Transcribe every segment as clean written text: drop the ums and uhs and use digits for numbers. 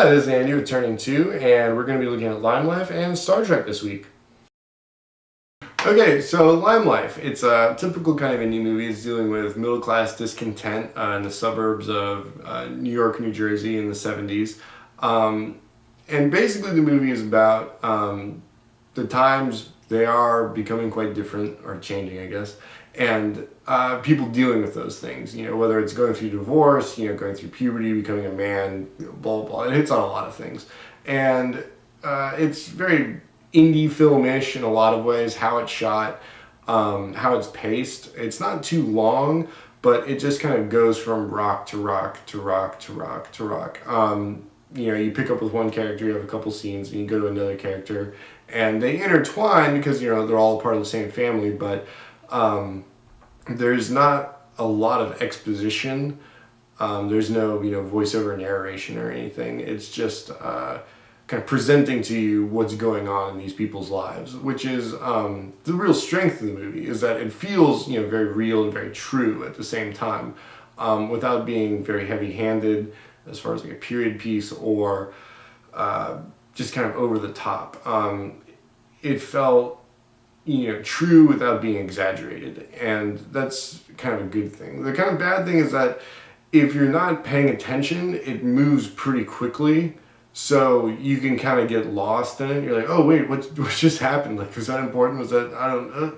Hi, this is Andy with Turning 2, and we're going to be looking at Lymelife and Star Trek this week. Okay, so Lymelife, it's a typical kind of indie movie. It's dealing with middle-class discontent in the suburbs of New York, New Jersey in the 70s. And basically the movie is about the times they are becoming quite different, or changing, I guess, and people dealing with those things, you know, whether it's going through divorce, you know, going through puberty, becoming a man, you know, blah, blah, blah. It hits on a lot of things. And it's very indie film-ish in a lot of ways, how it's shot, how it's paced. It's not too long, but it just kind of goes from rock to rock to rock to rock to rock. You know, you pick up with one character, you have a couple scenes, and you go to another character, and they intertwine because, you know, they're all part of the same family, but there's not a lot of exposition. There's no, you know, voiceover narration or anything. It's just kind of presenting to you what's going on in these people's lives, which is the real strength of the movie, is that it feels, you know, very real and very true at the same time, without being very heavy-handed as far as like a period piece or just kind of over the top. It felt, you know, true without being exaggerated, and that's kind of a good thing. The kind of bad thing is that if you're not paying attention, it moves pretty quickly, so you can kind of get lost in it. You're like, oh wait, what just happened? Like, was that important? Was that, I don't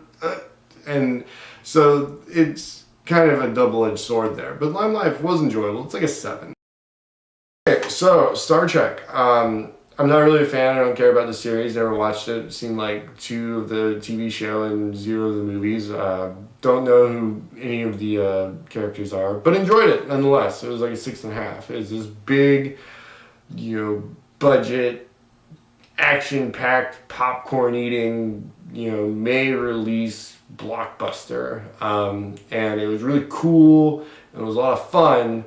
and so it's kind of a double-edged sword there. But Lymelife was enjoyable. It's like a 7. Okay, so Star Trek. I'm not really a fan. I don't care about the series. Never watched it. Seen like 2 of the TV show and 0 of the movies. Don't know who any of the characters are, but enjoyed it nonetheless. It was like a 6.5. It's this big, you know, budget, action-packed, popcorn-eating, you know, May-release blockbuster. And it was really cool. And it was a lot of fun.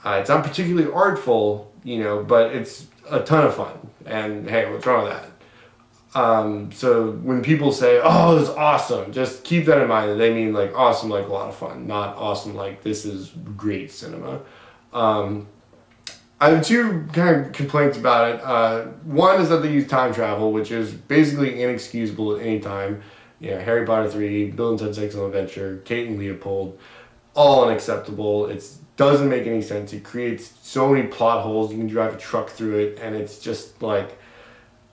It's not particularly artful, you know, but it's a ton of fun. And hey, what's wrong with that? So when people say, oh, it's awesome, just keep that in mind, that they mean like awesome, like a lot of fun, not awesome like this is great cinema. I have 2 kind of complaints about it. One is that they use time travel, which is basically inexcusable at any time. You know, Harry Potter 3, Bill and Ted's Excellent Adventure, Kate and Leopold, all unacceptable. It doesn't make any sense. It creates so many plot holes. You can drive a truck through it, and it's just like,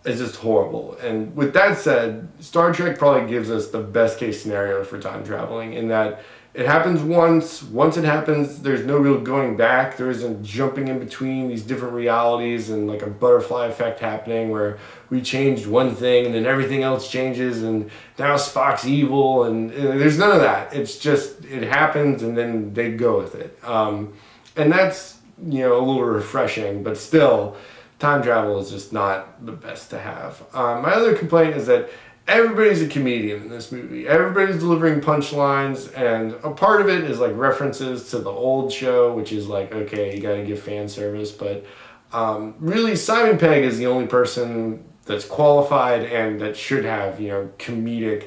it's just horrible. And with that said, Star Trek probably gives us the best case scenario for time traveling, in that it happens once it happens, there's no real going back. There isn't jumping in between these different realities and like a butterfly effect happening where we changed one thing and then everything else changes and now Spock's evil, and there's none of that. It's just, it happens and then they go with it. And that's, you know, a little refreshing, but still, time travel is just not the best to have. My other complaint is that everybody's a comedian in this movie. Everybody's delivering punchlines, and a part of it is like references to the old show, which is like, okay, you gotta give fan service, but really Simon Pegg is the only person that's qualified and that should have, you know, comedic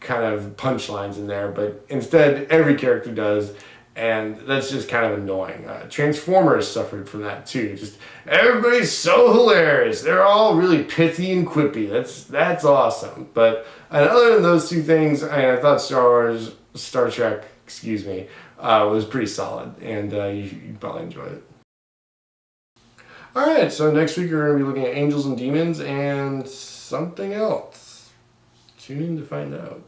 kind of punchlines in there, but instead every character does, and that's just kind of annoying. Transformers suffered from that too. Just everybody's so hilarious. They're all really pithy and quippy. That's awesome. But other than those 2 things, I thought Star Trek, was pretty solid, and you'd probably enjoy it. Alright, so next week we're going to be looking at Angels and Demons and something else. Tune in to find out.